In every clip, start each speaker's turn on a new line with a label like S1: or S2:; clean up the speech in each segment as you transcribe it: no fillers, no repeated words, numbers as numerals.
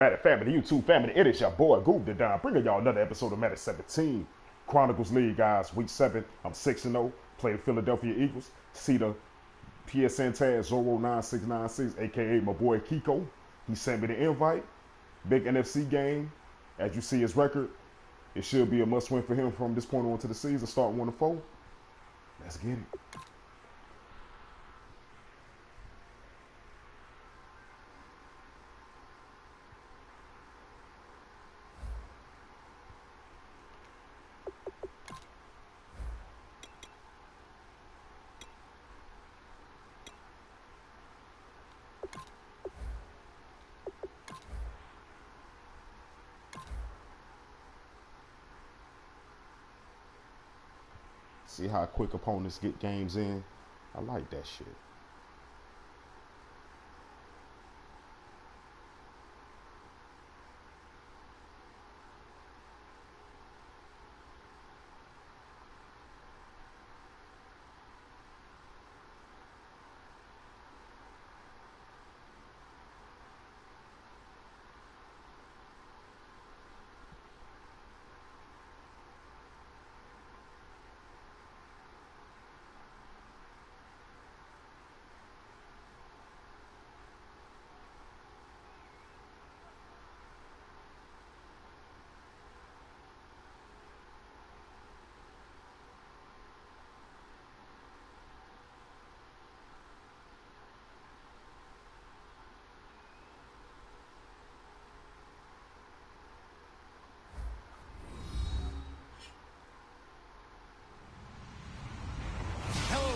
S1: Madden family, YouTube family, it is your boy Goob the Don, bringing y'all another episode of Madden 17 Chronicles League, guys. Week 7, I'm 6-0, play the Philadelphia Eagles. See the PSN tag 09696, aka my boy Kiko. He sent me the invite. Big NFC game. As you see his record, it should be a must win for him from this point on to the season. Start 1-4. Let's get it. See how quick opponents get games in? I like that shit.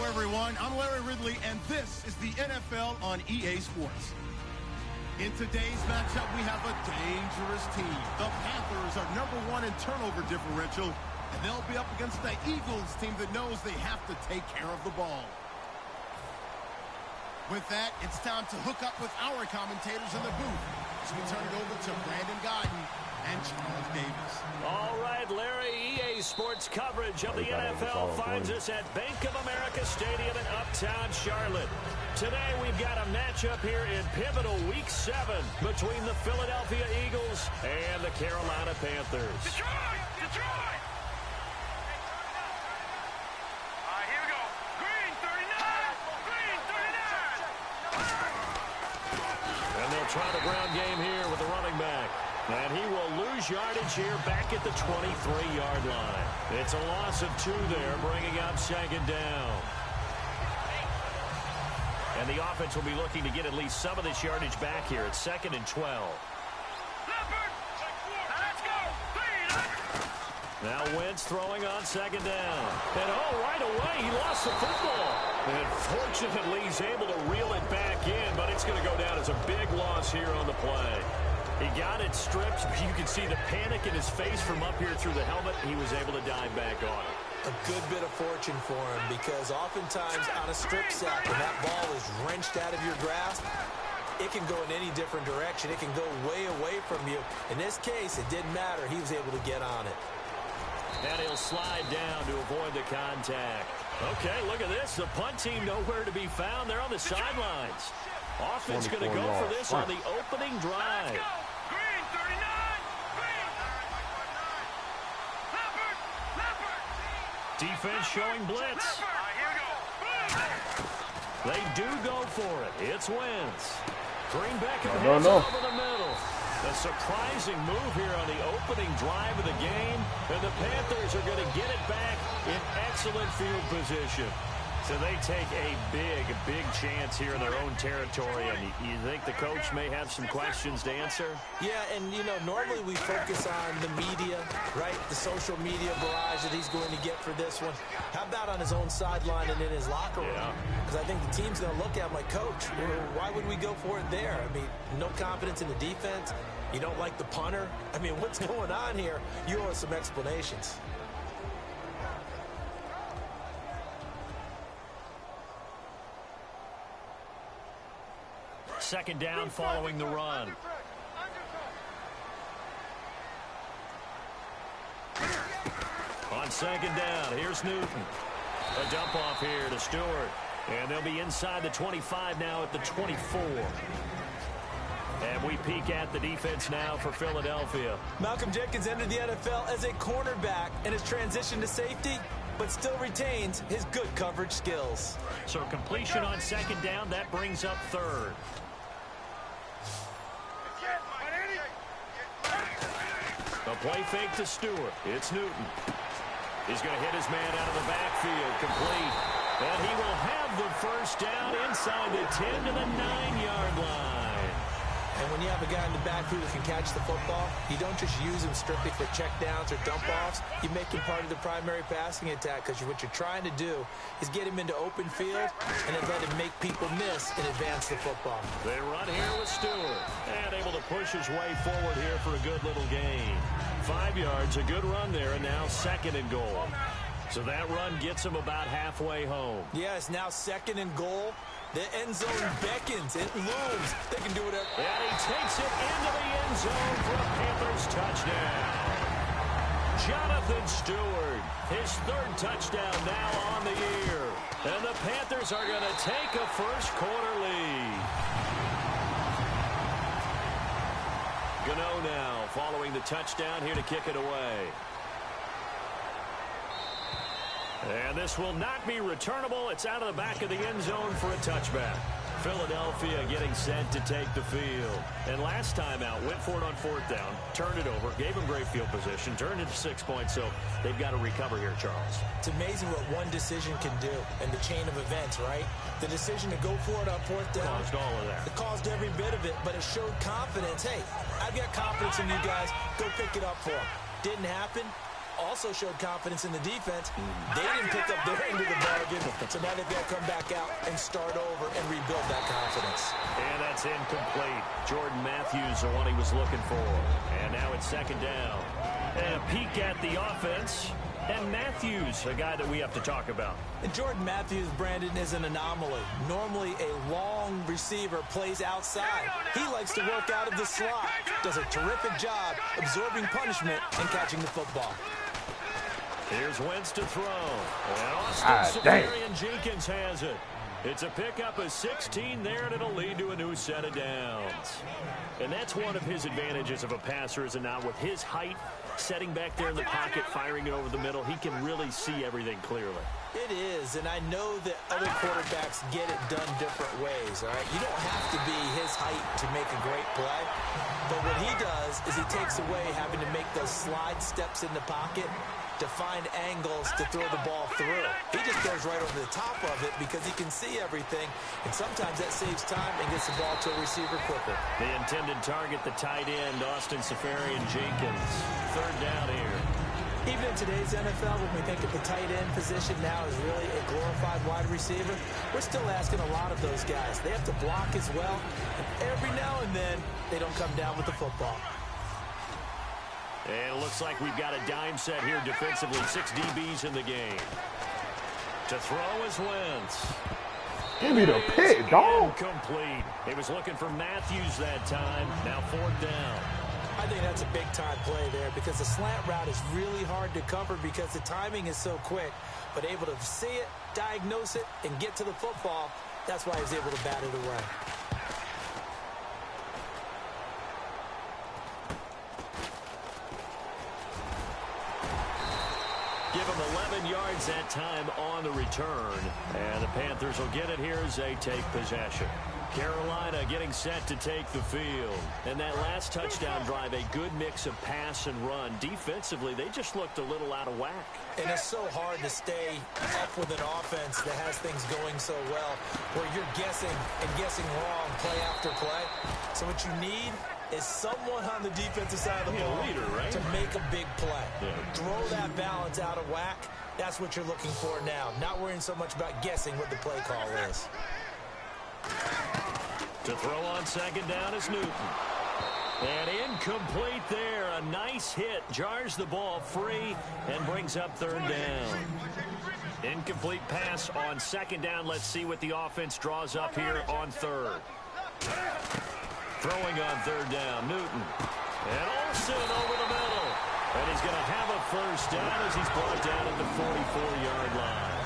S2: Everyone, I'm Larry Ridley, and this is the NFL on EA Sports. In today's matchup, we have a dangerous team. The Panthers are #1 in turnover differential, and they'll be up against the Eagles team that knows they have to take care of the ball. With that, it's time to hook up with our commentators in the booth as we turn it over to Brandon Godden and Charles Davis.
S3: All right, Larry, EA Sports coverage of the NFL finds us at Bank of America Stadium in Uptown Charlotte. Today, we've got a matchup here in pivotal Week 7 between the Philadelphia Eagles and the Carolina Panthers.
S4: Detroit! Detroit! All right, here we go. Green 39! Green 39!
S3: And they'll try the ground game here with the running back. And he will lose yardage here back at the 23-yard line. It's a loss of 2 there, bringing up second down. And the offense will be looking to get at least some of this yardage back here at 2nd and 12.
S4: Let's go!
S3: Now Wentz throwing on 2nd down. And right away, he lost the football. And fortunately, he's able to reel it back in, but it's going to go down as a big loss here on the play. He got it stripped. You can see the panic in his face from up here through the helmet. He was able to dive back on it.
S5: A good bit of fortune for him, because oftentimes on a strip sack, when that ball is wrenched out of your grasp, it can go in any different direction. It can go way away from you. In this case, it didn't matter. He was able to get on it.
S3: And he'll slide down to avoid the contact. Okay, look at this. The punt team nowhere to be found. They're on the sidelines. Offense going to go for this on the opening drive.
S4: Green 39! Green! Leopard!
S3: Defense showing blitz.
S4: All right, here we go.
S3: They do go for it. It's Wentz. Greenback
S1: No.
S3: over the middle. A surprising move here on the opening drive of the game. And the Panthers are going to get it back in excellent field position. So they take a big chance here in their own territory. And you think the coach may have some questions to answer?
S5: Yeah, and, normally we focus on the media, right? The social media barrage that he's going to get for this one. How about on his own sideline and in his locker room? Because I think the team's going to look at him like, Coach, why would we go for it there? I mean, no confidence in the defense. You don't like the punter? I mean, what's going on here? You owe us some explanations.
S3: Second down following the run. On second down, here's Newton. A dump off here to Stewart. And they'll be inside the 25 now at the 24. And We peek at the defense now for Philadelphia.
S5: Malcolm Jenkins entered the NFL as a cornerback and has transitioned to safety, but still retains his good coverage skills.
S3: So completion on second down, that brings up third. A play fake to Stewart. It's Newton. He's going to hit his man out of the backfield, complete. And he will have the first down inside the 10 to the 9-yard line.
S5: And when you have a guy in the backfield who can catch the football, you don't just use him strictly for checkdowns or dump-offs. You make him part of the primary passing attack because what you're trying to do is get him into open field and then let him make people miss and advance the football.
S3: They run here with Stewart. And able to push his way forward here for a good little gain. 5 yards, a good run there, and now second and goal. So that run gets him about halfway home.
S5: Yeah, it's now second and goal. The end zone beckons. It looms. They can do it.
S3: And he takes it into the end zone for a Panthers touchdown. Jonathan Stewart, his third touchdown now on the year. And the Panthers are going to take a first-quarter lead. Gano now following the touchdown here to kick it away. And this will not be returnable. It's out of the back of the end zone for a touchback. Philadelphia getting set to take the field. And last time out, went for it on fourth down, turned it over, gave them great field position, turned it to 6 points, so they've got to recover here, Charles.
S5: It's amazing what one decision can do in the chain of events, right? The decision to go for it on fourth down.
S3: Caused all of that.
S5: It caused every bit of it, but it showed confidence. Hey, I've got confidence in you guys. Go pick it up for them. Didn't happen. Also showed confidence in the defense. They didn't pick up their end of the bargain, so now they've got to come back out and start over and rebuild that confidence.
S3: And that's incomplete. Jordan Matthews, the one he was looking for. And now it's second down. And a peek at the offense. And Matthews, a guy that we have to talk about.
S5: And Jordan Matthews, Brandon, is an anomaly. Normally, a long receiver plays outside. He likes to work out of the slot. Does a terrific job absorbing punishment and catching the football.
S3: Here's Wentz to throw. And Austin Seferian Jenkins has it. It's a pickup of 16 there, and it'll lead to a new set of downs. And that's one of his advantages of a passer, is it not? With his height, setting back there in the pocket, firing it over the middle, he can really see everything clearly.
S5: It is, and I know that other quarterbacks get it done different ways, all right? You don't have to be his height to make a great play, but what he does is he takes away having to make those slide steps in the pocket to find angles to throw the ball through. He just goes right over the top of it because he can see everything, and sometimes that saves time and gets the ball to a receiver quicker.
S3: The intended target, the tight end, Austin Seferian Jenkins. Third down here.
S5: Even in today's NFL, when we think of the tight end position now as really a glorified wide receiver, we're still asking a lot of those guys. They have to block as well, and every now and then, they don't come down with the football.
S3: And it looks like we've got a dime set here defensively. 6 DBs in the game. To throw is Wentz.
S1: Give me the pick, dog.
S3: Incomplete. He was looking for Matthews that time. Now fourth down.
S5: I think that's a big-time play there because the slant route is really hard to cover because the timing is so quick. But able to see it, diagnose it, and get to the football, that's why he was able to bat it away.
S3: Give him 11 yards that time on the return. And the Panthers will get it here as they take possession. Carolina getting set to take the field. And that last touchdown drive, a good mix of pass and run. Defensively, they just looked a little out of whack.
S5: And it's so hard to stay up with an offense that has things going so well, where you're guessing and guessing wrong play after play. So what you need is someone on the defensive side of the ball to make a big play. Throw that balance out of whack. That's what you're looking for now. Not worrying so much about guessing what the play call is.
S3: To throw on second down is Newton. And incomplete there. A nice hit. Jars the ball free and brings up third down. Incomplete pass on second down. Let's see what the offense draws up here on third. Throwing on third down, Newton. And Olsen over the middle. And he's going to have a first down as he's brought down at the 44-yard line.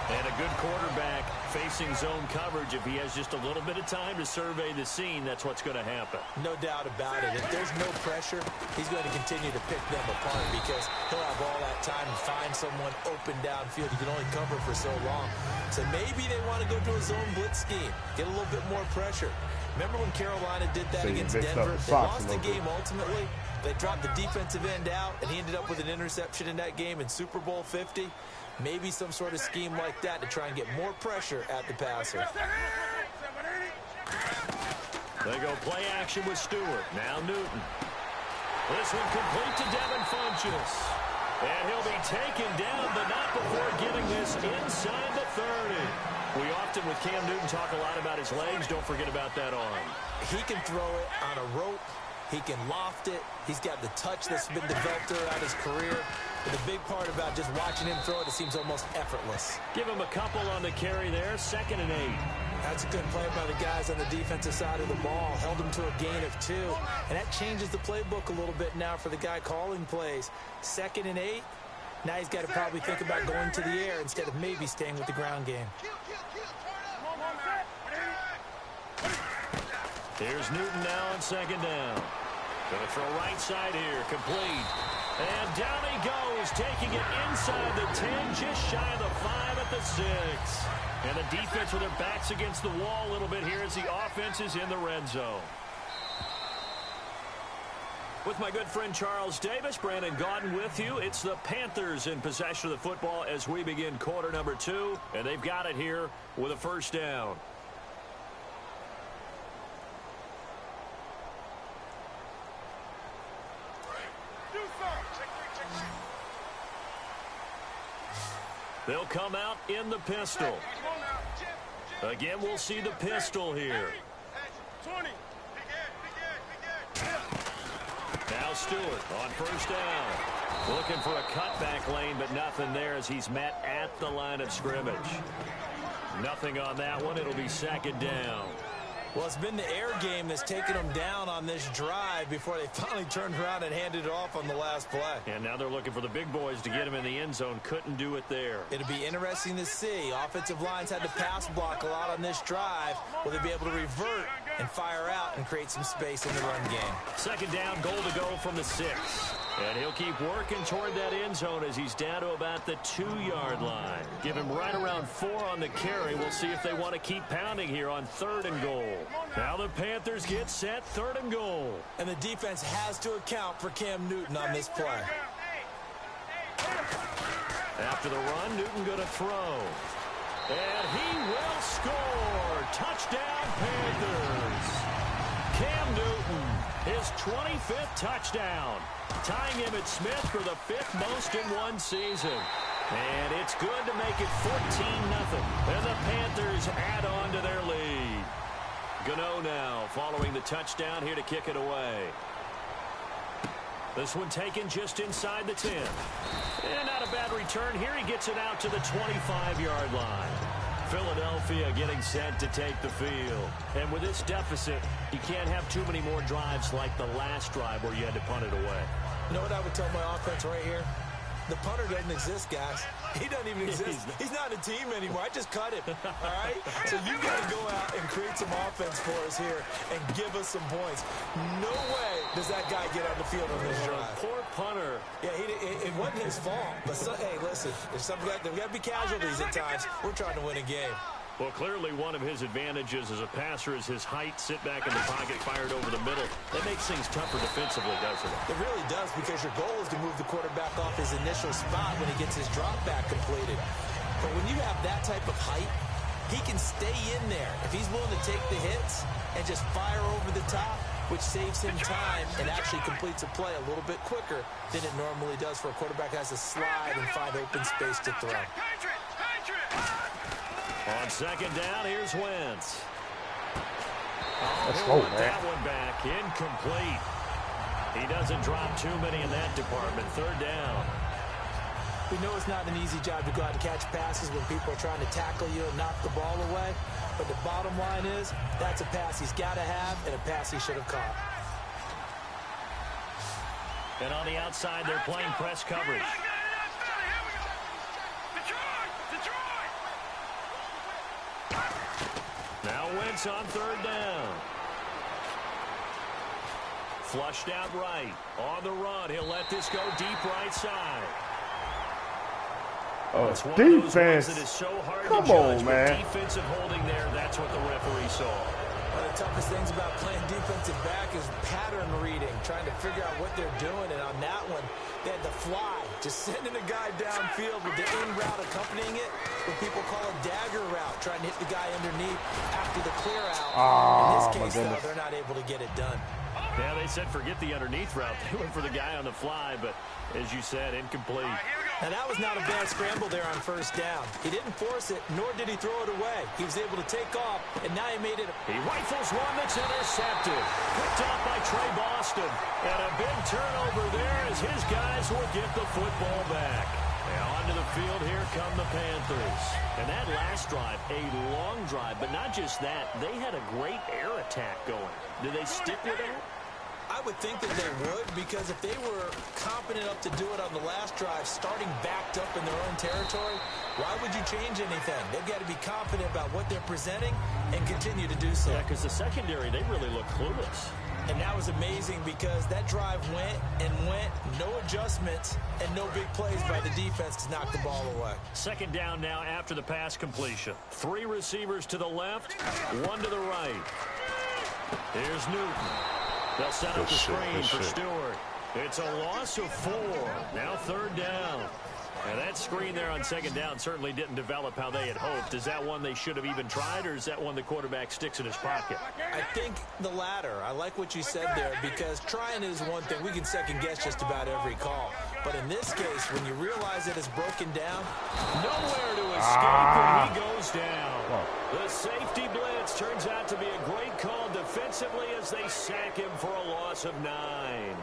S3: And a good quarterback facing zone coverage, if he has just a little bit of time to survey the scene, that's what's going to happen.
S5: No doubt about it. If there's no pressure, he's going to continue to pick them apart because he'll have all that time to find someone open downfield. You can only cover for so long. So maybe they want to go to a zone blitz scheme, get a little bit more pressure. Remember when Carolina did that against Denver? They lost the game ultimately. They dropped the defensive end out, and he ended up with an interception in that game in Super Bowl 50. Maybe some sort of scheme like that to try and get more pressure at the passer.
S3: They go play action with Stewart. Now Newton. This one complete to Devin Funchess. And he'll be taken down, but not before getting this inside the 30. We often, with Cam Newton, talk a lot about his legs. Don't forget about that arm.
S5: He can throw it on a rope. He can loft it. He's got the touch that's been developed throughout his career. But the big part about just watching him throw it seems almost effortless.
S3: Give him a couple on the carry there. 2nd and 8.
S5: That's a good play by the guys on the defensive side of the ball. Held him to a gain of 2. And that changes the playbook a little bit now for the guy calling plays. 2nd and 8. Now he's got to probably think about going to the air instead of maybe staying with the ground game.
S3: Here's Newton now on 2nd down. Going to throw right side here. Complete. And down he goes, taking it inside the 10, just shy of the 5 at the 6. And the defense with their backs against the wall a little bit here as the offense is in the red zone. With my good friend Charles Davis, Brandon Gaudin with you. It's the Panthers in possession of the football as we begin quarter number 2. And they've got it here with a 1st down. They'll come out in the pistol. Again, we'll see the pistol here. Now Stewart on 1st down. Looking for a cutback lane, but nothing there as he's met at the line of scrimmage. Nothing on that one. It'll be 2nd down.
S5: Well, it's been the air game that's taken them down on this drive before they finally turned around and handed it off on the last play.
S3: And now they're looking for the big boys to get him in the end zone. Couldn't do it there.
S5: It'll be interesting to see. Offensive lines had to pass block a lot on this drive. Will they be able to revert and fire out and create some space in the run game?
S3: 2nd down, goal to go from the 6. And he'll keep working toward that end zone as he's down to about the 2-yard line. Give him right around 4 on the carry. We'll see if they want to keep pounding here on 3rd and goal. Now the Panthers get set, 3rd and goal.
S5: And the defense has to account for Cam Newton on this play.
S3: After the run, Newton going to throw. And he will score. Touchdown, Panthers. Cam Newton, his 25th touchdown, tying Emmitt Smith for the 5th most in one season. And it's good to make it 14-0. And the Panthers add on to their lead. Gano now following the touchdown here to kick it away. This one taken just inside the 10. And not a bad return here. He gets it out to the 25-yard line. Philadelphia getting set to take the field. And with this deficit, you can't have too many more drives like the last drive where you had to punt it away.
S5: You know what I would tell my offense right here? The punter doesn't exist, guys. He doesn't even exist. He's not a team anymore. I just cut him, all right? So you got to go out and create some offense for us here and give us some points. No way does that guy get on the field on this drive.
S3: Poor punter.
S5: Yeah, it wasn't his fault. But, hey, listen, there's got to be casualties at times. We're trying to win a game.
S3: Well, clearly one of his advantages as a passer is his height. Sit back in the pocket, fired over the middle. That makes things tougher defensively, doesn't it?
S5: It really does, because your goal is to move the quarterback off his initial spot when he gets his drop back completed. But when you have that type of height, he can stay in there if he's willing to take the hits and just fire over the top, which saves him time and actually completes a play a little bit quicker than it normally does for a quarterback who has to slide and find open space to throw.
S3: On 2nd down, here's Wentz.
S1: Let's
S3: He'll
S1: go,
S3: let
S1: man.
S3: that one back. Incomplete. He doesn't drop too many in that department. 3rd down.
S5: We know it's not an easy job to go out and catch passes when people are trying to tackle you and knock the ball away. But the bottom line is, that's a pass he's got to have and a pass he should have caught.
S3: And on the outside, they're playing press coverage. Wentz on third down. Flushed out right. On the run. He'll let this go deep right side. It's one
S1: defense.
S3: Of those ones that is so hard
S1: Come
S3: to judge,
S1: on, man.
S3: Defensive holding there, that's what the referee saw.
S5: One of the toughest things about playing defensive back is pattern reading, trying to figure out what they're doing. And on that one, they had the fly, just sending a guy downfield with the in route accompanying it, what people call a dagger route, trying to hit the guy underneath after the clear out. In this case, though, they're not able to get it done.
S3: Yeah, they said forget the underneath route. They went for the guy on the fly, but as you said, incomplete.
S5: Now, that was not a bad scramble there on first down. He didn't force it, nor did he throw it away. He was able to take off, and now he made it.
S3: He rifles one that's intercepted. Picked off by Trey Boston. And a big turnover there as his guys will get the football back. And onto the field, here come the Panthers. And that last drive, a long drive, but not just that. They had a great air attack going. Did they stick with that?
S5: I would think that they would, because if they were confident enough to do it on the last drive, starting backed up in their own territory, why would you change anything? They've got to be confident about what they're presenting and continue to do so.
S3: Yeah, because the secondary, they really look clueless.
S5: And that was amazing because that drive went and went, no adjustments, and no big plays by the defense to knock the ball away.
S3: Second down now after the pass completion. 3 receivers to the left, 1 to the right. Here's Newton. They'll set up the screen for Stewart. It's a loss of 4. Now third down. And that screen there on second down certainly didn't develop how they had hoped. Is that one they should have even tried, or is that one the quarterback sticks in his pocket?
S5: I think the latter. I like what you said there, because trying is one thing. We can second guess just about every call. But in this case, when you realize that it's broken down,
S3: nowhere to escape when he goes down. The safety blitz turns out to be a great call defensively as they sack him for a loss of 9.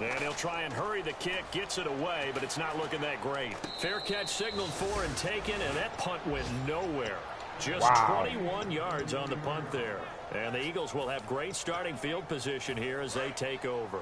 S3: And he'll try and hurry the kick, gets it away, but it's not looking that great. Fair catch signaled for and taken, and that punt went nowhere. Just 21 yards on the punt there. And the Eagles will have great starting field position here as they take over.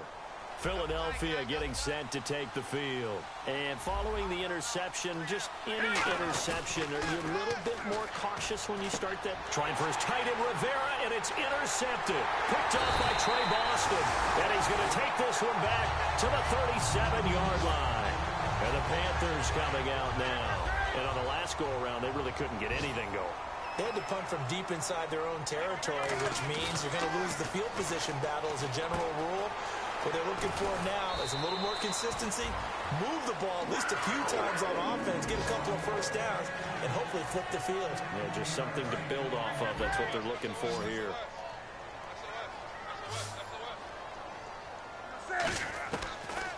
S3: Philadelphia getting set to take the field. And following the interception, just any interception, are you a little bit more cautious when you start that? Trying for his tight end, Rivera, and it's intercepted. Picked off by Trey Boston. And he's going to take this one back to the 37-yard line. And the Panthers coming out now. And on the last go-around, they really couldn't get anything going.
S5: They had to punt from deep inside their own territory, which means you're going to lose the field position battle as a general rule. What they're looking for now is a little more consistency, move the ball at least a few times on offense, get a couple of first downs, and hopefully flip the field.
S3: Yeah, just something to build off of. That's what they're looking for here.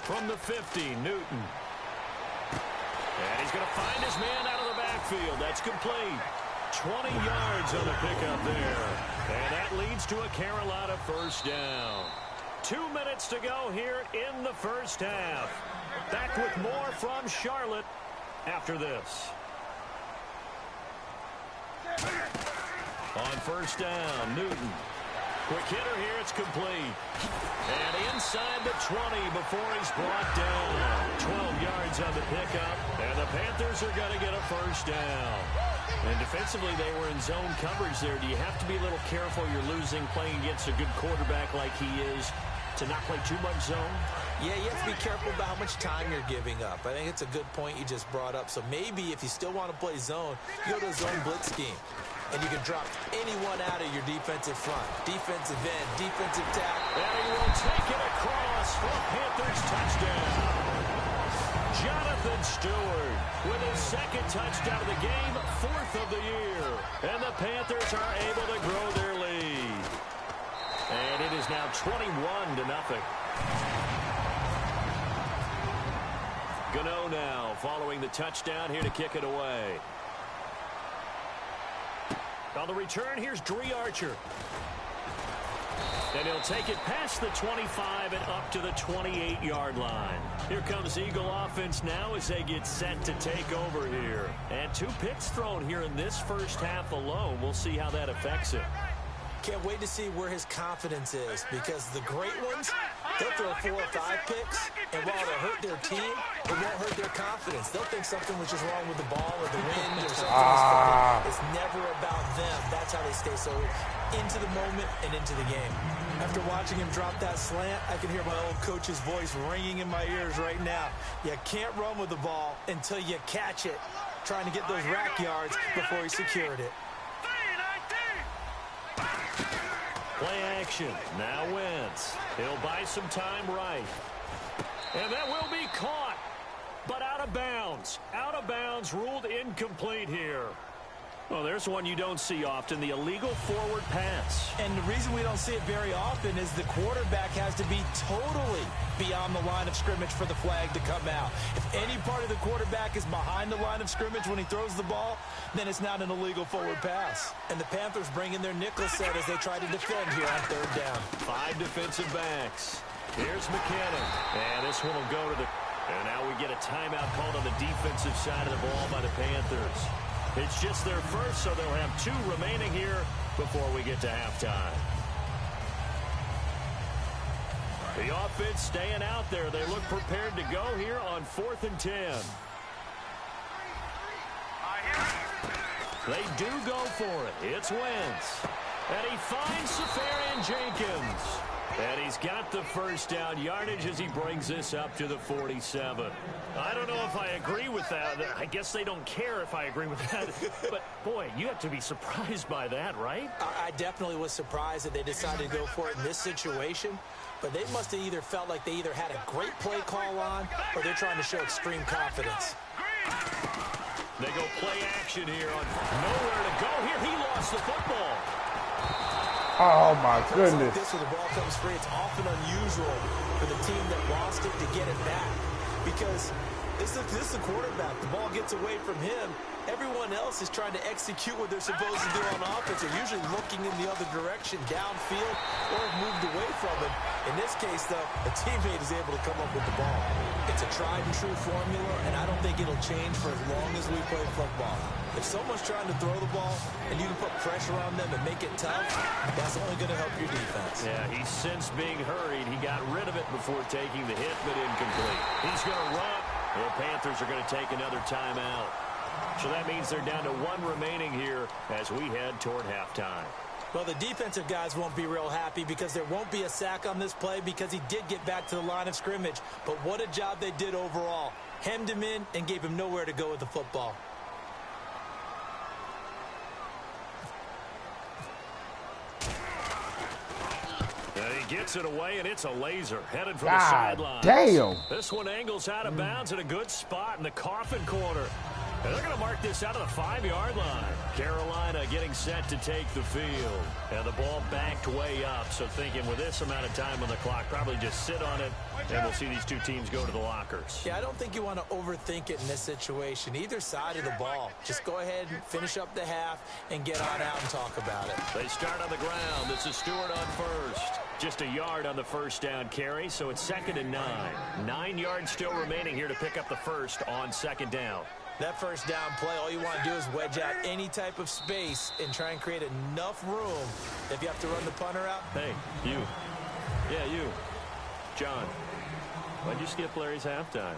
S3: From the 50, Newton. And he's going to find his man out of the backfield. That's complete. 20 yards on the pickup there. And that leads to a Carolina first down. 2 minutes to go here in the first half. Back with more from Charlotte after this. On first down, Newton. Quick hitter here, it's complete. And inside the 20 before he's brought down. 12 yards on the pickup. And the Panthers are going to get a first down. And defensively, they were in zone coverage there. Do you have to be a little careful? You're losing, playing against a good quarterback like he is, to not play too much zone?
S5: Yeah, you have to be careful about how much time you're giving up. I think it's a good point you just brought up. So maybe if you still want to play zone, you go to a zone blitz scheme. And you can drop anyone out of your defensive front. Defensive end, defensive tackle.
S3: And he will take it across for a Panthers touchdown. Jonathan Stewart with his second touchdown of the game, 4th of the year. And the Panthers are able to grow their lead. And it is now 21-0. Gano now following the touchdown here to kick it away. On the return, here's Dree Archer. And he'll take it past the 25 and up to the 28-yard line. Here comes Eagle offense now as they get set to take over here. And 2 picks thrown here in this first half alone. We'll see how that affects it.
S5: Can't wait to see where his confidence is, because the great ones, They'll throw 4 or 5 picks, and while it'll hurt their team, it won't hurt their confidence. They'll think something was just wrong with the ball or the wind or something. It's never about them. That's how they stay so into the moment and into the game. After watching him drop that slant, I can hear my old coach's voice ringing in my ears right now. You can't run with the ball until you catch it, trying to get those rack yards before he secured it.
S3: Play action. Now Wentz. He'll buy some time right. And that will be caught, but out of bounds. Out of bounds, ruled incomplete here. Well, there's one you don't see often, the illegal forward pass.
S5: And the reason we don't see it very often is the quarterback has to be totally beyond the line of scrimmage for the flag to come out. If any part of the quarterback is behind the line of scrimmage when he throws the ball, then it's not an illegal forward pass. And the Panthers bring in their nickel set as they try to defend here on 3rd down.
S3: 5 defensive backs. Here's McKinnon. And this one will go to the... And now we get a timeout called on the defensive side of the ball by the Panthers. It's just their first, so they'll have 2 remaining here before we get to halftime. The offense staying out there. They look prepared to go here on 4th and 10. They do go for it. It's Wentz. And he finds Safarian Jenkins. And he's got the first down yardage as he brings this up to the 47. I don't know if I agree with that. I guess they don't care if I agree with that. But, boy, you have to be surprised by that, right?
S5: I definitely was surprised that they decided to go for it in this situation. But they must have either felt like they either had a great play call on or they're trying to show extreme confidence.
S3: They go play action here on nowhere to go here. He lost the football.
S1: Oh, my goodness.
S5: Like this, when the ball comes free, it's often unusual for the team that lost it to get it back. Because this is the quarterback. The ball gets away from him. Everyone else is trying to execute what they're supposed to do on offense. They're usually looking in the other direction, downfield, or have moved away from it. In this case, though, a teammate is able to come up with the ball. It's a tried-and-true formula, and I don't think it'll change for as long as we play football. If someone's trying to throw the ball and you can put pressure on them and make it tough, that's only going to help your defense.
S3: Yeah, he sensed being hurried. He got rid of it before taking the hit, but incomplete. He's going to run. The Panthers are going to take another timeout. So that means they're down to 1 remaining here as we head toward halftime.
S5: Well, the defensive guys won't be real happy because there won't be a sack on this play because he did get back to the line of scrimmage. But what a job they did overall. Hemmed him in and gave him nowhere to go with the football.
S3: He gets it away, and it's a laser headed for the sidelines.
S1: Damn.
S3: This one angles out of bounds at a good spot in the coffin corner. And they're going to mark this out of the 5-yard line. Carolina getting set to take the field. And the ball backed way up. So thinking with this amount of time on the clock, probably just sit on it, and we'll see these 2 teams go to the lockers.
S5: Yeah, I don't think you want to overthink it in this situation. Either side of the ball. Just go ahead and finish up the half and get on out and talk about it.
S3: They start on the ground. This is Stewart on first. Just a yard on the first down carry, so it's 2nd and 9. 9 yards still remaining here to pick up the first on 2nd down.
S5: That first down play, all you want to do is wedge out any type of space and try and create enough room. If you have to run the punter out.
S3: Hey, you. Yeah, you. John, why'd you skip Larry's halftime?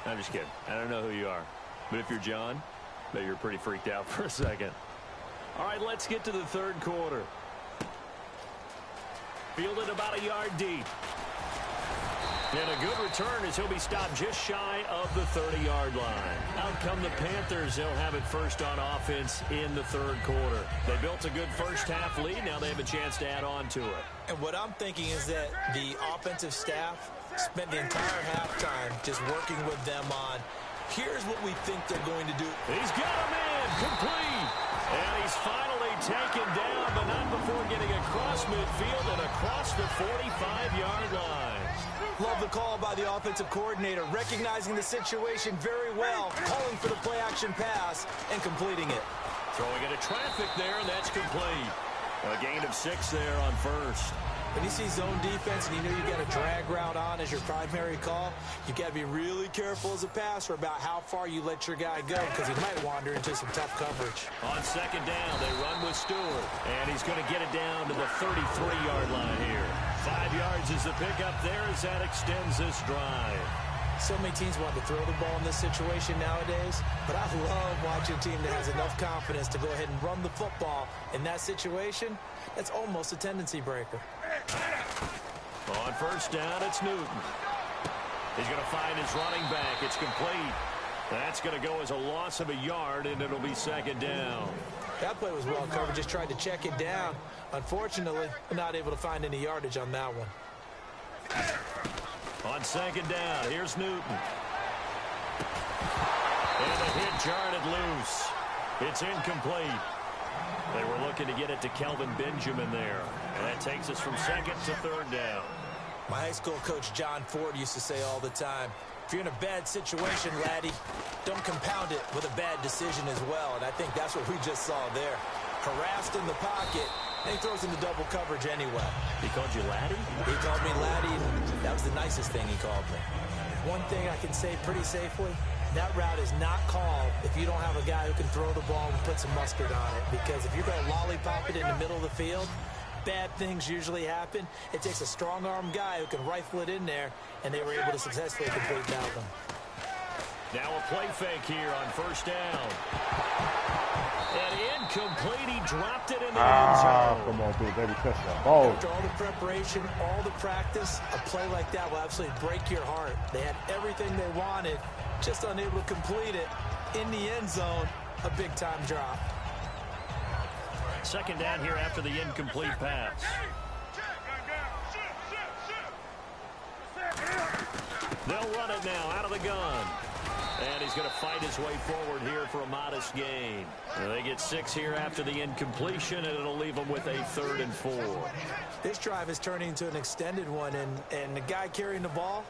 S3: I'm just kidding. I don't know who you are. But if you're John, bet you're pretty freaked out for a second. All right, let's get to the 3rd quarter. Fielded about a yard deep. And a good return as he'll be stopped just shy of the 30-yard line. Out come the Panthers. They'll have it first on offense in the 3rd quarter. They built a good first-half lead. Now they have a chance to add on to it.
S5: And what I'm thinking is that the offensive staff spent the entire halftime just working with them on, here's what we think they're going to do.
S3: He's got a man complete. And he's finally taken down, but not before getting across midfield and across the 45-yard line.
S5: Love the call by the offensive coordinator, recognizing the situation very well, calling for the play-action pass, and completing it.
S3: Throwing into traffic there, and that's complete. A gain of 6 there on first.
S5: When you see zone defense and you know you got a drag route on as your primary call, you got to be really careful as a passer about how far you let your guy go because he might wander into some tough coverage.
S3: On 2nd down, they run with Stewart, and he's going to get it down to the 33-yard line here. 5 yards is the pickup there as that extends this drive.
S5: So many teams want to throw the ball in this situation nowadays, but I love watching a team that has enough confidence to go ahead and run the football. In that situation, that's almost a tendency breaker.
S3: On first down, it's Newton. He's going to find his running back. It's complete. That's going to go as a loss of a yard, and it'll be second down.
S5: That play was well covered. Just tried to check it down. Unfortunately, not able to find any yardage on that one.
S3: On second down, here's Newton. And the hit jarred it loose. It's incomplete. They were looking to get it to Kelvin Benjamin there. And that takes us from second to third down.
S5: My high school coach, John Ford, used to say all the time, if you're in a bad situation, laddie, don't compound it with a bad decision as well. And I think that's what we just saw there. Harassed in the pocket, and he throws into double coverage anyway.
S3: He called you laddie?
S5: He called me laddie, and that was the nicest thing he called me. One thing I can say pretty safely, that route is not called if you don't have a guy who can throw the ball and put some mustard on it. Because if you're going to lollipop it in the middle of the field, bad things usually happen. It takes a strong-arm guy who can rifle it in there, and they were able to successfully complete that one.
S3: Now a play fake here on first down. And incomplete. He dropped it in the end zone.
S1: Come on, dude. Baby, catch that ball.
S5: After all the preparation, all the practice, a play like that will absolutely break your heart. They had everything they wanted, just unable to complete it. In the end zone, a big-time drop.
S3: Second down here after the incomplete pass. They'll run it now out of the gun. And he's going to fight his way forward here for a modest gain. They get 6 here after the incompletion, and it'll leave them with a 3rd and 4.
S5: This drive is turning into an extended one, and the guy carrying the ball,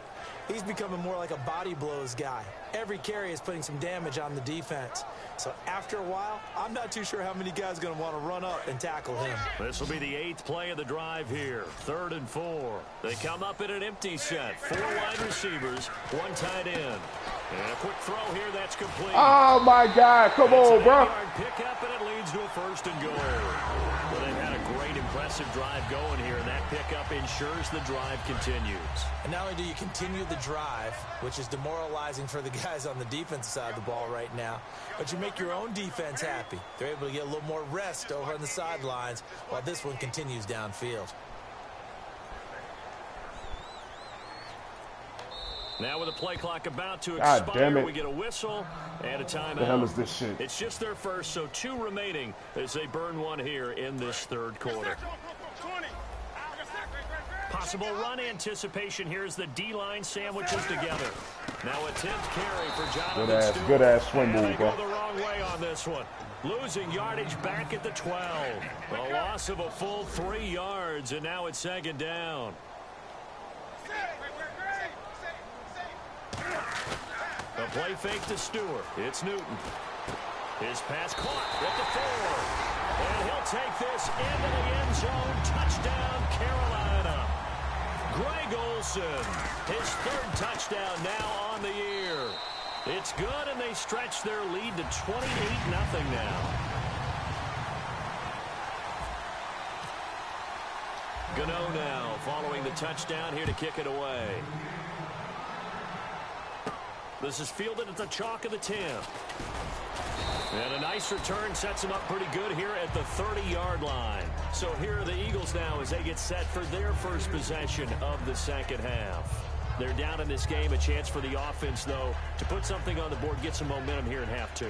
S5: he's becoming more like a body blows guy. Every carry is putting some damage on the defense. So after a while, I'm not too sure how many guys are going to want to run up and tackle him.
S3: This will be the 8th play of the drive here. 3rd and 4. They come up in an empty set. 4 wide receivers, 1 tight end. And a quick throw here, that's complete.
S1: Oh, my God. Come on, bro.
S3: Pick up, and it leads to a 1st and goal. Well, they've had a great, impressive drive going here, and that pickup ensures the drive continues.
S5: And not only do you continue the drive, which is demoralizing for the guys on the defensive side of the ball right now, but you make your own defense happy. They're able to get a little more rest over on the sidelines while this one continues downfield.
S3: Now with the play clock about to expire, we get a whistle and a timeout.
S1: The hell is this shit?
S3: It's just their first, so 2 remaining as they burn 1 here in this 3rd quarter. Possible run anticipation here as the D-line sandwiches together. Now a 10th carry for Jonathan Stewart.
S1: Good ass swing move, bro.
S3: They go the wrong way on this one. Losing yardage back at the 12. A loss of a full 3 yards, and now it's 2nd down. A play fake to Stewart. It's Newton. His pass caught at the 4. And he'll take this into the end zone. Touchdown, Carolina. Greg Olsen, his 3rd touchdown now on the year. It's good, and they stretch their lead to 28-0 now. Gano now following the touchdown here to kick it away. This is fielded at the chalk of the 10. And a nice return sets them up pretty good here at the 30-yard line. So here are the Eagles now as they get set for their first possession of the second half. They're down in this game. A chance for the offense, though, to put something on the board, get some momentum here in half 2.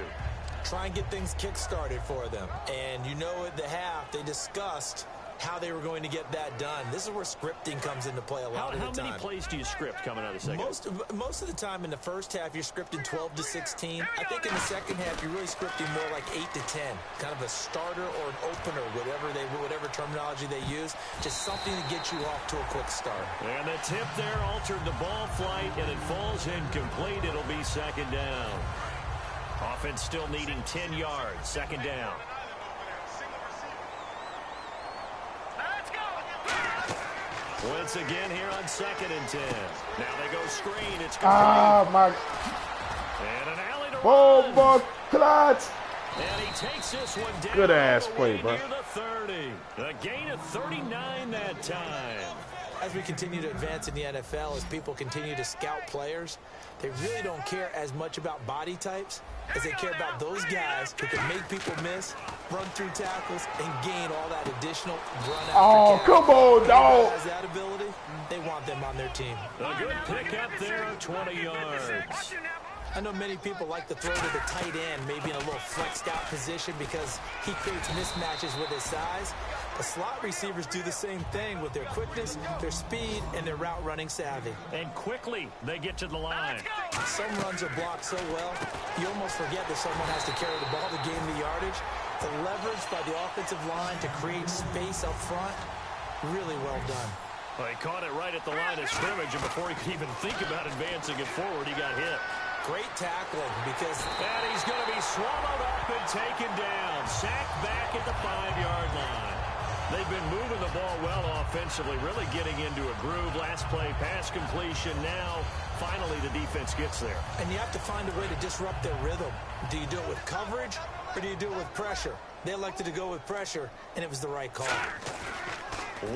S5: Try and get things kick-started for them. And you know at the half, they discussed how they were going to get that done. This is where scripting comes into play a lot of the time.
S3: How many plays do you script coming out of the second?
S5: Most of the time in the first half, you're scripting 12 to 16. I think in the second half, you're really scripting more like 8 to 10. Kind of a starter or an opener, whatever terminology they use. Just something to get you off to a quick start.
S3: And the tip there altered the ball flight, and it falls incomplete. It'll be 2nd down. Offense still needing 10 yards. 2nd down. Once again here on 2nd and 10. Now they go screen. It's complete.
S1: My.
S3: And an alley to
S1: run.
S3: Bob
S1: Clutch.
S3: And he takes this one down.
S1: Good ass play, bro.
S3: Near the 30. A gain of 39 that time.
S5: As we continue to advance in the NFL, as people continue to scout players, they really don't care as much about body types as they care about those guys who can make people miss, run through tackles, and gain all that additional run after
S1: Oh, come on, dog.
S5: Has that ability, they want them on their team.
S3: A good pick up there, 20 yards.
S5: I know many people like to throw to the tight end, maybe in a little flexed out position because he creates mismatches with his size. The slot receivers do the same thing with their quickness, their speed, and their route running savvy.
S3: And quickly they get to the line.
S5: Some runs are blocked so well, you almost forget that someone has to carry the ball to gain the yardage. The leverage by the offensive line to create space up front, really well done.
S3: Well, he caught it right at the line of scrimmage, and before he could even think about advancing it forward, he got hit.
S5: Great tackling because...
S3: And he's going to be swallowed up and taken down. Sacked back at the 5-yard line. They've been moving the ball well offensively, really getting into a groove. Last play, pass completion. Now, finally, the defense gets there.
S5: And you have to find a way to disrupt their rhythm. Do you do it with coverage, or do you do it with pressure? They elected to go with pressure, and it was the right call.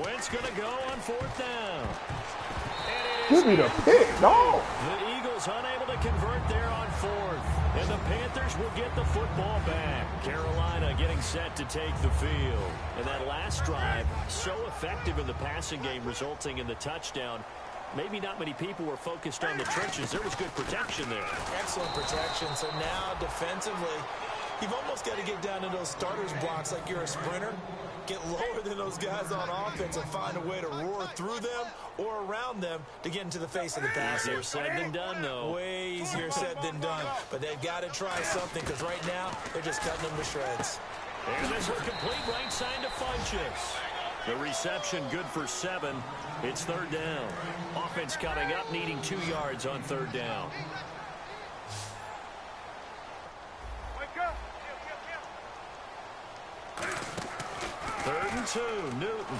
S3: Wentz going to go on 4th down.
S1: Give me the pick, dog.
S3: The Eagles unable to convert there on 4th. And the Panthers will get the football back. Carolina getting set to take the field. And that last drive, so effective in the passing game, resulting in the touchdown. Maybe not many people were focused on the trenches. There was good protection there.
S5: Excellent protection. So now, defensively, you've almost got to get down to those starters blocks like you're a sprinter. Get lower than those guys on offense and find a way to roar through them or around them to get into the face of the passer.
S3: Easier said than done, though.
S5: Way easier said than done. But they've got to try something because right now they're just cutting them to shreds.
S3: And this will complete right side to Funchess. The reception good for 7. It's 3rd down. Offense coming up, needing 2 yards on 3rd down. Third and 2, Newton.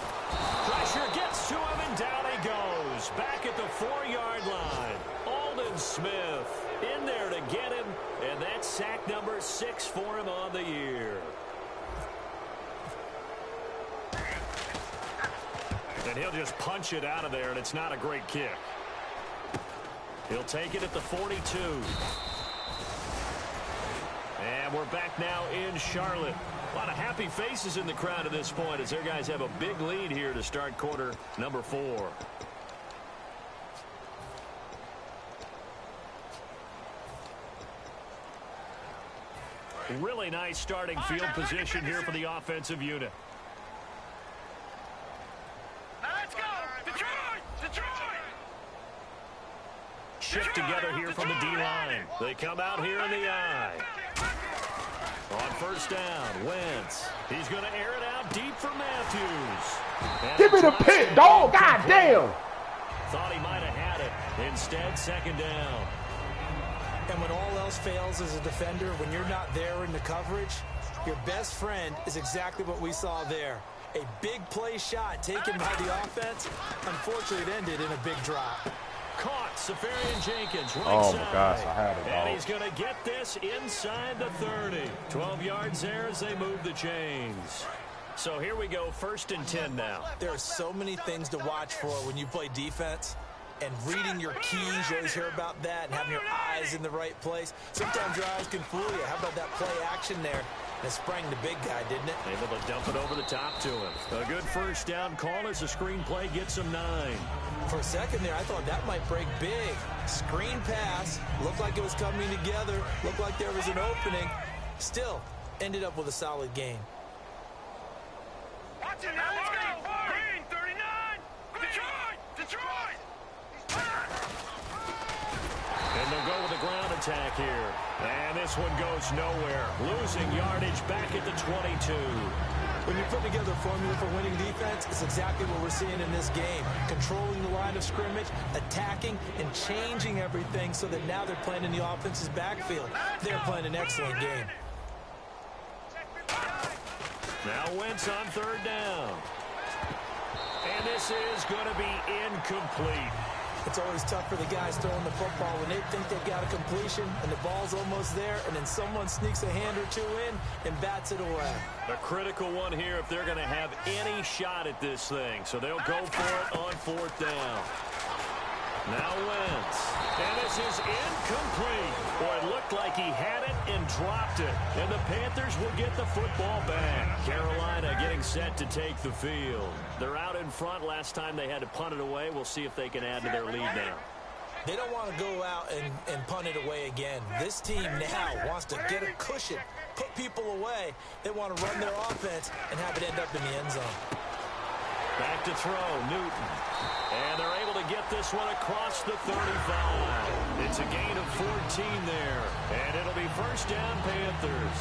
S3: Pressure gets to him, and down he goes. Back at the 4-yard line. Aldon Smith in there to get him, and that's sack number 6 for him on the year. And he'll just punch it out of there, and it's not a great kick. He'll take it at the 42. And we're back now in Charlotte. A lot of happy faces in the crowd at this point as their guys have a big lead here to start quarter number 4. Really nice starting field position here for the offensive unit.
S4: Let's go! Detroit! Detroit!
S3: Shift together here from the D-line. They come out here in the eye. On 1st down, Wentz. He's going to air it out deep for Matthews. And
S1: Give me the pick, dog. God damn.
S3: Thought he might have had it. Instead, 2nd down.
S5: And when all else fails as a defender, when you're not there in the coverage, your best friend is exactly what we saw there. A big play shot taken by the offense. Unfortunately, it ended in a big drop.
S3: Caught Safarian Jenkins right
S1: Oh,
S3: side.
S1: my gosh, I had it,
S3: And
S1: dog.
S3: he's going to get this inside the 30. 12 yards there as they move the chains. So here we go, 1st and 10 now.
S5: There are so many things to watch for when you play defense. And reading your keys, you always hear about that, and having your eyes in the right place. Sometimes your eyes can fool you. How about that play action there? It sprang the big guy, didn't it?
S3: Able to dump it over the top to him. A good 1st down call as the screen play gets him 9.
S5: For a second there, I thought that might break big. Screen pass. Looked like it was coming together. Looked like there was an opening. Still, ended up with a solid game.
S4: Watch it now, let's go! Green, 39! Detroit! Detroit!
S3: And they'll go with a ground attack here. And this one goes nowhere. Losing yardage back at the 22.
S5: When you put together a formula for winning defense, it's exactly what we're seeing in this game. Controlling the line of scrimmage, attacking, and changing everything so that now they're playing in the offense's backfield. They're playing an excellent game.
S3: Now Wentz on 3rd down. And this is going to be incomplete.
S5: It's always tough for the guys throwing the football when they think they've got a completion and the ball's almost there, and then someone sneaks a hand or two in and bats it away.
S3: A critical one here if they're going to have any shot at this thing. So they'll go for it on 4th down. Now Wentz. And this is incomplete. Boy, it looked like he had it and dropped it. And the Panthers will get the football back. Carolina getting set to take the field. They're out in front. Last time they had to punt it away. We'll see if they can add to their lead now.
S5: They don't want to go out and punt it away again. This team now wants to get a cushion, put people away. They want to run their offense and have it end up in the end zone.
S3: Back to throw, Newton. And they're able to get this one across the 35. It's a gain of 14 there. And it'll be 1st down, Panthers.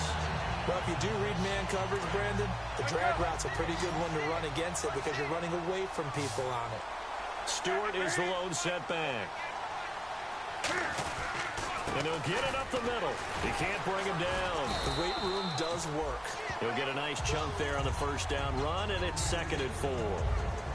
S5: Well, if you do read man coverage, Brandon, the drag route's a pretty good one to run against it because you're running away from people on it.
S3: Stewart is the lone setback. And he'll get it up the middle. He can't bring him down.
S5: The weight room does work.
S3: He'll get a nice chunk there on the 1st down run, and it's 2nd and 4.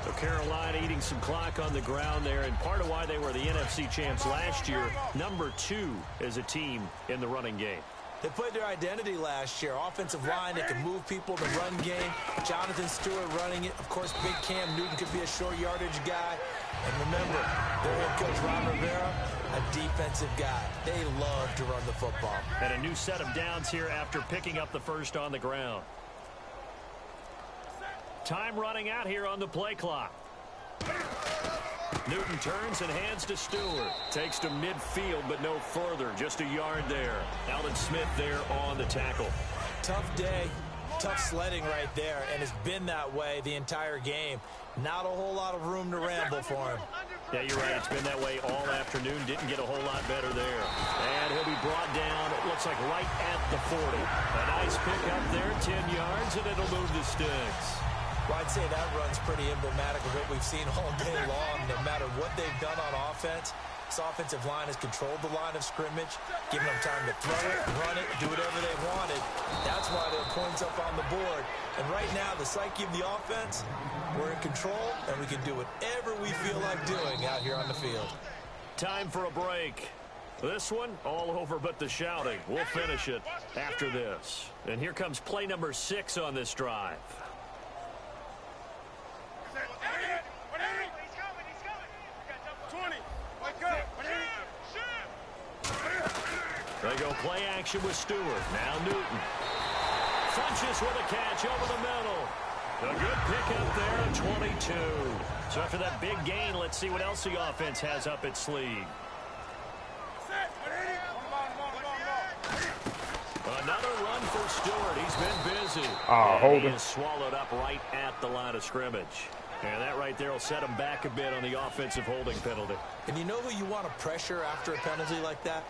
S3: So Carolina eating some clock on the ground there, and part of why they were the NFC champs last year, number 2 as a team in the running game.
S5: They played their identity last year. Offensive line that can move people in the run game. Jonathan Stewart running it. Of course, big Cam Newton could be a short yardage guy. And remember, their head coach, Ron Rivera, a defensive guy. They love to run the football.
S3: And a new set of downs here after picking up the 1st on the ground. Time running out here on the play clock. Newton turns and hands to Stewart. Takes to midfield, but no further. Just a yard there. Alden Smith there on the tackle.
S5: Tough day. Tough sledding right there, and it's been that way the entire game. Not a whole lot of room to ramble for him.
S3: Yeah, you're right. It's been that way all afternoon. Didn't get a whole lot better there. And he'll be brought down, it looks like right at the 40. A nice pick up there, 10 yards, and it'll move the sticks.
S5: Well, I'd say that run's pretty emblematic of what we've seen all day long. No matter what they've done on offense, this offensive line has controlled the line of scrimmage, giving them time to throw it, run it, do whatever they wanted. That's why there are points up on the board. And right now, the psyche of the offense, we're in control, and we can do whatever we feel like doing out here on the field.
S3: Time for a break. This one, all over but the shouting. We'll finish it after this. And here comes play number 6 on this drive. They go play action with Stewart. Now Newton. Funches with a catch over the middle. A good pickup there at 22. So after that big gain, let's see what else the offense has up its sleeve. Another run for Stewart. He's been busy.
S1: Hold
S3: he
S1: him.
S3: is swallowed up right at the line of scrimmage. And that right there will set him back a bit on the offensive holding penalty.
S5: And you know who you want to pressure after a penalty like that?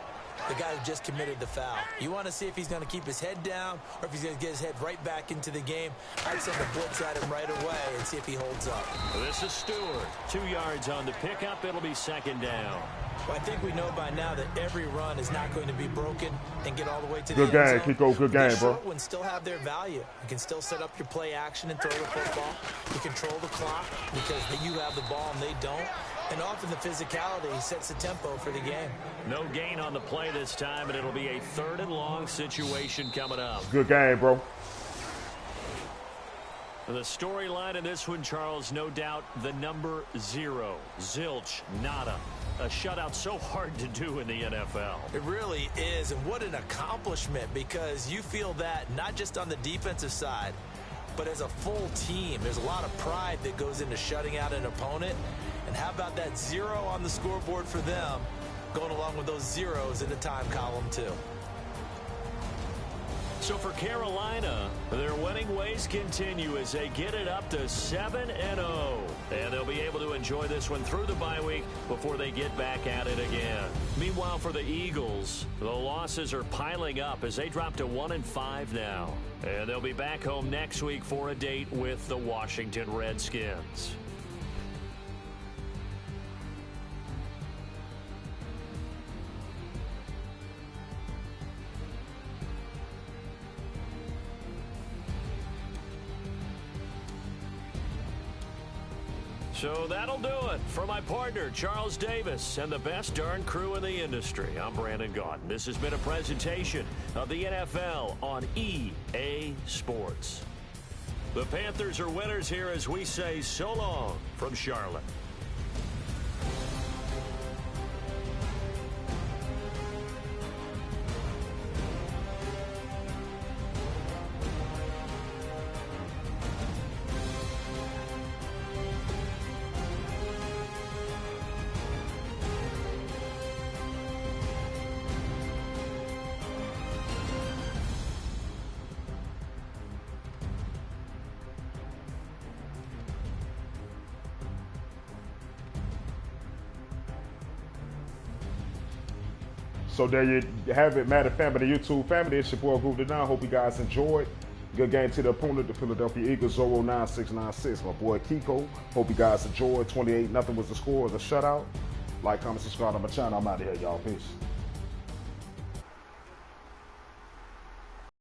S5: The guy who just committed the foul. You want to see if he's going to keep his head down or if he's going to get his head right back into the game. I'd send a blitz at him right away and see if he holds up.
S3: This is Stewart. 2 yards on the pickup. It'll be 2nd down.
S5: Well, I think we know by now that every run is not going to be broken and get all the way to the
S1: Good
S5: end
S1: game,
S5: zone.
S1: Kiko. Good game,
S5: These
S1: bro.
S5: short ones still have their value. You can still set up your play action and throw the football. You control the clock because you have the ball and they don't. And often the physicality sets the tempo for the game.
S3: No gain on the play this time, and it'll be a 3rd and long situation coming up.
S1: Good game, bro.
S3: The storyline in this one, Charles, no doubt the number 0. Zilch, nada. A shutout so hard to do in the NFL.
S5: It really is, and what an accomplishment, because you feel that not just on the defensive side, but as a full team. There's a lot of pride that goes into shutting out an opponent. And how about that 0 on the scoreboard for them, going along with those zeros in the time column too.
S3: So for Carolina, their winning ways continue as they get it up to 7-0. And they'll be able to enjoy this one through the bye week before they get back at it again. Meanwhile, for the Eagles, the losses are piling up as they drop to 1-5 now. And they'll be back home next week for a date with the Washington Redskins. So that'll do it. For my partner, Charles Davis, and the best darn crew in the industry, I'm Brandon Gaudin. This has been a presentation of the NFL on EA Sports. The Panthers are winners here as we say so long from Charlotte.
S1: So there you have it, Madden family, YouTube family. It's your boy Groove Down. Hope you guys enjoyed. Good game to the opponent, the Philadelphia Eagles, 09696. My boy Kiko. Hope you guys enjoyed. 28-0 was the score. It was a shutout. Like, comment, subscribe on my channel. I'm out of here, y'all. Peace.